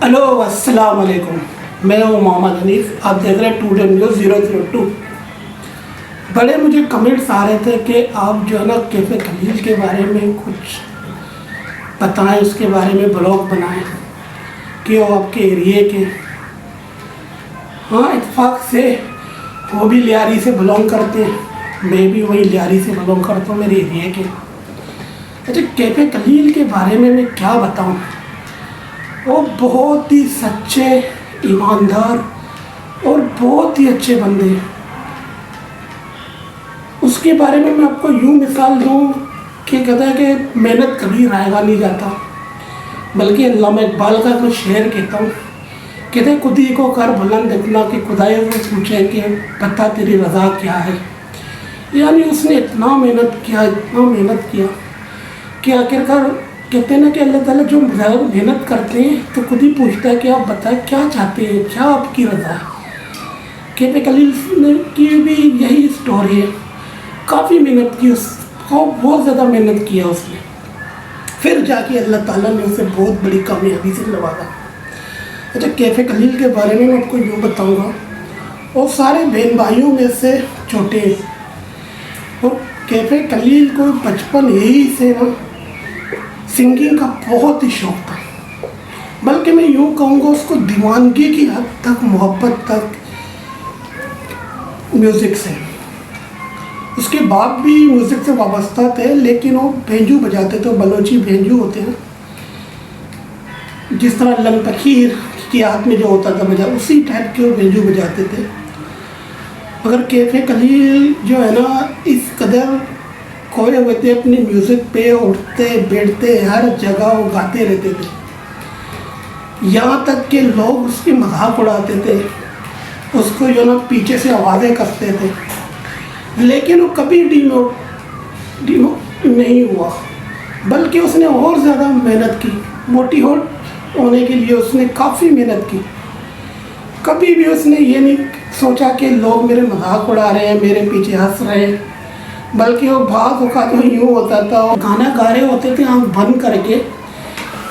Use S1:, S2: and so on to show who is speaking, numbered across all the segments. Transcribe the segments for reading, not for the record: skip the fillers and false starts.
S1: Hello अस्सलाम वालेकुम। मैं हूँ मोहम्मद हनीफ। आप देख रहे हैं टूडे न्यूज़ 002। बड़े मुझे कमेंट्स आ रहे थे कि आप जो है ना कैफ़े खलील के बारे में कुछ बताएं, उसके बारे में ब्लॉग बनाएं कि वो आपके एरिए के। हाँ, इत्तेफाक से वो भी लियारी से बिलोंग करते हैं, मैं भी वही लियारी से बिलोंग करता हूँ, मेरे एरिए के। अच्छा, कैफ़े खलील के बारे में मैं क्या बताऊँ। वो बहुत ही सच्चे, ईमानदार और बहुत ही अच्छे बंदे हैं। उसके बारे में मैं आपको यूँ मिसाल दूँ कि कहता है कि मेहनत कभी रायगा नहीं जाता, बल्कि अल्लामा इकबाल का कुछ शेर कहता हूँ, कहते खुद ही को कर बुलंद इतना कि खुदाई से पूछे कि बता तेरी रज़ा क्या है। यानी उसने इतना मेहनत किया कि आखिरकार कहते हैं ना कि अल्लाह ताला जो मेहनत करते हैं तो खुद ही पूछता है कि आप बताएं क्या चाहते हैं, क्या आपकी रज़ा है। कैफ़े खलील की भी यही स्टोरी है। काफ़ी मेहनत की, बहुत ज़्यादा मेहनत किया उसने, फिर जाके अल्लाह ताला ने उसे बहुत बड़ी कामयाबी से नवाजा। अच्छा, कैफ़े खलील के बारे में मैं आपको यूँ बताऊँगा, और सारे बहन भाइयों में से छोटे, और कैफ़े खलील को बचपन यही से ना सिंगिंग का बहुत ही शौक़ था। बल्कि मैं यूँ कहूँगा उसको दीवानगी की हद तक, मोहब्बत तक म्यूज़िक से। उसके बाप भी म्यूज़िक से वाबस्ता थे, लेकिन वो भेंजू बजाते थे, बलोची भेंजू होते हैं, जिस तरह लंग तखीर की हाथ में जो होता था बजा, उसी टाइप के वो भेंजू बजाते थे। मगर कैफ़े खलील जो है ना इस कदर खोए हुए थे अपनी म्यूज़िक पे, उठते बैठते हर जगह वो गाते रहते थे। यहाँ तक कि लोग उसकी मजाक उड़ाते थे, उसको जो ना पीछे से आवाज़ें करते थे, लेकिन वो कभी डीमो नहीं हुआ, बल्कि उसने और ज़्यादा मेहनत की। मोटिवेट होने के लिए उसने काफ़ी मेहनत की। कभी भी उसने ये नहीं सोचा कि लोग मेरे मजाक उड़ा रहे हैं, मेरे पीछे हंस रहे हैं, बल्कि वो भाग औकात में यूँ होता था, वो गाना गा रहे होते थे आँख बंद करके,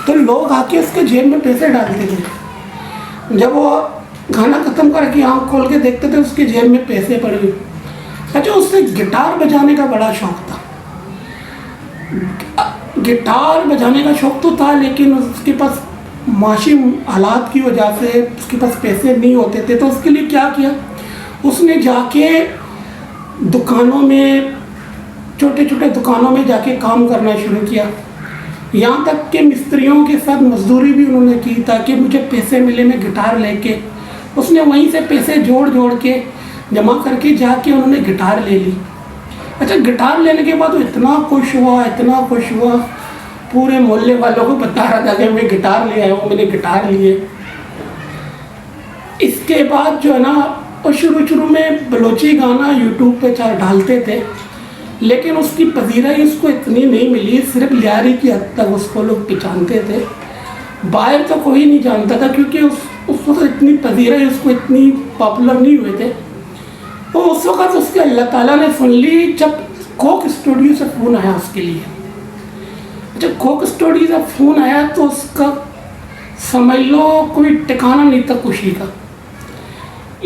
S1: तो लोग आके उसके जेब में पैसे डालते थे। जब वो गाना ख़त्म करके आँख खोल के देखते थे, उसके जेब में पैसे पड़े हुए। अच्छा, उससे गिटार बजाने का बड़ा शौक़ था। गिटार बजाने का शौक़ तो था, लेकिन उसके पास माशी हालात की वजह से उसके पास पैसे नहीं होते थे। तो उसके लिए क्या किया, उसने जाके दुकानों में, छोटे छोटे दुकानों में जाके काम करना शुरू किया। यहाँ तक कि मिस्त्रियों के साथ मजदूरी भी उन्होंने की ताकि मुझे पैसे मिले, मैं गिटार लेके। उसने वहीं से पैसे जोड़ के जमा करके जाके उन्होंने गिटार ले ली। अच्छा, गिटार लेने के बाद वो इतना खुश हुआ, पूरे मोहल्ले वालों को बता रहा था कि मैं गिटार ले आया हूँ, मैंने गिटार लिए। इसके बाद जो है ना, वो शुरू में बलोची गाना यूट्यूब पे डालते थे, लेकिन उसकी पजीराई उसको इतनी नहीं मिली। सिर्फ लियारी की हद तक उसको लोग पहचानते थे, बाहर तो कोई नहीं जानता था, क्योंकि उस वक्त इतनी पजीराई, उसको इतनी पॉपुलर नहीं हुए थे। तो उस वक्त उसके अल्लाह ताला ने सुन ली जब कोक स्टूडियो से फ़ोन आया उसके लिए। जब कोक स्टूडियो से फ़ोन आया तो उसका समझ लो कोई ठिकाना नहीं था खुशी का।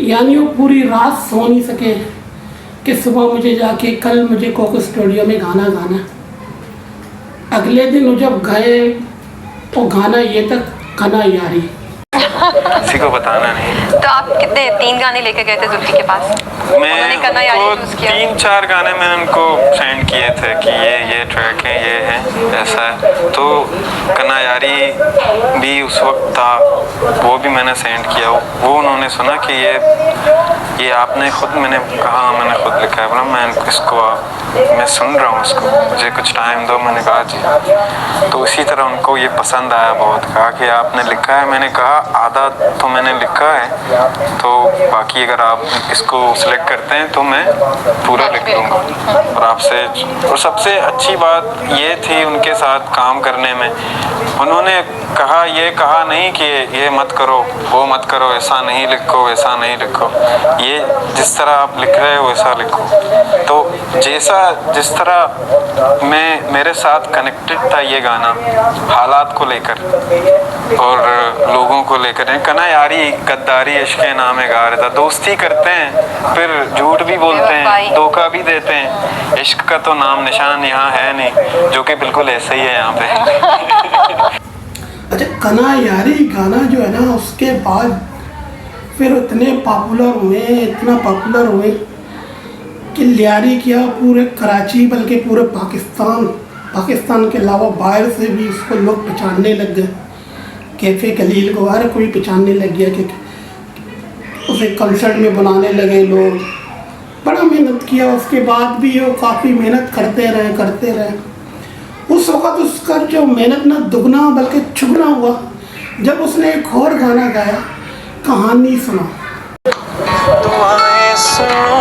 S1: यानी वो पूरी रात सो नहीं सके कि सुबह मुझे जाके कल मुझे कोक स्टूडियो में गाना गाना। अगले दिन वो जब गए तो गाना ये तक कना यारी,
S2: किसी को बताना नहीं।
S3: तो आप कितने 3 गाने लेके गए थे जुल्फी के पास?
S2: मैं उनको 3-4 गाने मैंने उनको सेंड किए थे कि ये ट्रैक है, ये है, ऐसा है। तो कना यारी भी उस वक्त था, वो भी मैंने सेंड किया। वो उन्होंने सुना कि ये आपने खुद, मैंने कहा मैंने खुद लिखा है। बोला मैं सुन रहा हूँ उसको, मुझे कुछ टाइम दो। मैंने कहा जी। तो इसी तरह उनको ये पसंद आया बहुत। कहा कि आपने लिखा है। मैंने कहा आधा तो मैंने लिखा है, तो बाकी अगर आप इसको सिलेक्ट करते हैं तो मैं पूरा लिख दूँगा। और आपसे, और सबसे अच्छी बात ये थी उनके साथ काम करने में, उन्होंने ये कहा नहीं कि ये मत करो, वो मत करो, ऐसा नहीं लिखो, वैसा नहीं लिखो, ये जिस तरह आप लिख रहे हो वैसा लिखो। तो जिस तरह मेरे साथ कनेक्टेड था ये गाना हालात को लेकर, और लोगों को लेकर हैं। कना यारी गद्दारी इश्क नाम है गा रहा था। दोस्ती करते हैं फिर झूठ भी बोलते हैं, धोखा भी देते हैं। इश्क का तो नाम निशान यहाँ है नहीं, जो कि बिल्कुल ऐसे ही है यहाँ पे।
S1: अच्छा, कना यारी गाना जो है ना, उसके बाद फिर इतने पॉपुलर हुए, इतना पॉपुलर हुए कि लियारी किया पूरे कराची बल्कि पूरे पाकिस्तान के अलावा बाहर से भी उसको लोग पहचानने लग गए। कैफे कलील को हर कोई पहचानने लग गया कि उसे कंसर्ट में बनाने लगे लोग। बड़ा मेहनत किया, उसके बाद भी वो काफ़ी मेहनत करते रहे। उस वक़्त उसका जो मेहनत ना दुगना बल्कि चुगना हुआ जब उसने एक और गाना गाया, कहानी सुना।
S2: दुआएं सुनो,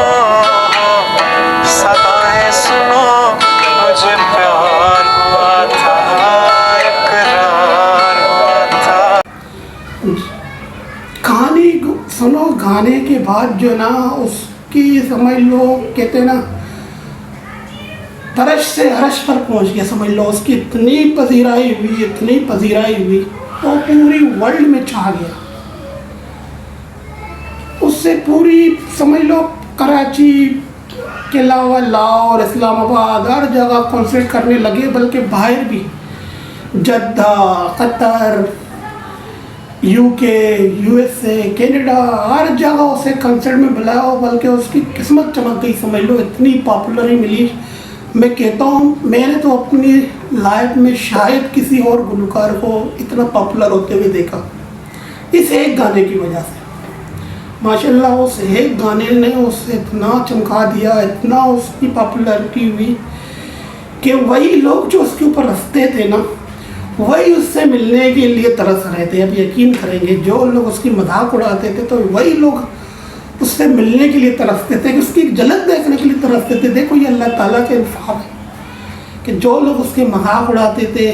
S2: सदाएं सुनो, मुझे प्यार हुआ था, इकरार हुआ था।
S1: कहानी सुनो गाने के बाद जो ना उसकी समझ लो, कहते ना तरश से हर्ष पर पहुंच गया। समझ लो उसकी इतनी पजीराई हुई वो पूरी वर्ल्ड में छा गया। उससे पूरी समझ लो कराची के अलावा लाहौर, इस्लामाबाद हर जगह कॉन्सर्ट करने लगे, बल्कि बाहर भी Jeddah, Qatar, UK, USA, Canada हर जगह उसे कंसर्ट में बुलाया। बल्कि उसकी किस्मत चमक गई, समझ लो इतनी पॉपुलर मिली। मैं कहता हूँ मैंने तो अपनी लाइफ में शायद किसी और गुलकार को इतना पॉपुलर होते हुए देखा, इस एक गाने की वजह से। माशाल्लाह उस एक गाने ने उसे इतना चमका दिया, इतना उसकी पॉपुलैरिटी हुई कि वही लोग जो उसके ऊपर हंसते थे ना, वही उससे मिलने के लिए तरस रहे थे। अब यकीन करेंगे, जो लोग उसकी मजाक उड़ाते थे तो वही लोग उससे मिलने के लिए तरसते थे, कि उसकी झलक देखने के लिए तरसते थे। देखो ये अल्लाह ताला के इंसाफ है कि जो लोग उसके मजाक उड़ाते थे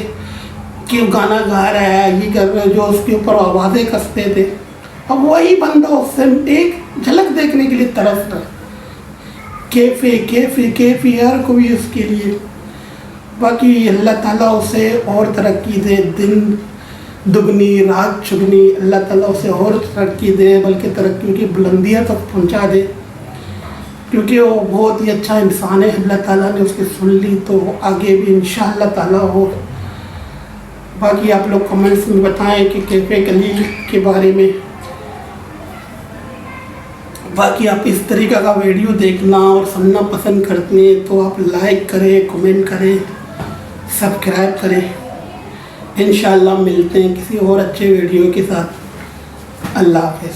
S1: कि गाना गा रहा है, ये कर रहा है, जो उसके ऊपर आवाज़ें कसते थे, अब वही बंदा उससे एक झलक देखने के लिए तरस रहा है। कैफी हर कोई उसके लिए। बाकी अल्लाह ताला उसे और तरक्की दे, दिन दुगनी रात चुगनी अल्लाह ताला उसे और तरक्की दे, बल्कि तरक्की की बुलंदियाँ तक पहुँचा दे, क्योंकि वो बहुत ही अच्छा इंसान है। अल्लाह ताला ने उसकी सुन ली तो आगे भी इंशाअल्लाह ताला हो। बाकी आप लोग कमेंट्स में बताएं कि कैफे कलील के बारे में। बाकी आप इस तरीक़ा का वीडियो देखना और सुनना पसंद करते हैं तो आप लाइक करें, कमेंट करें, सब्सक्राइब करें। इंशाअल्लाह मिलते हैं किसी और अच्छे वीडियो के साथ। अल्लाह हाफ़िज़।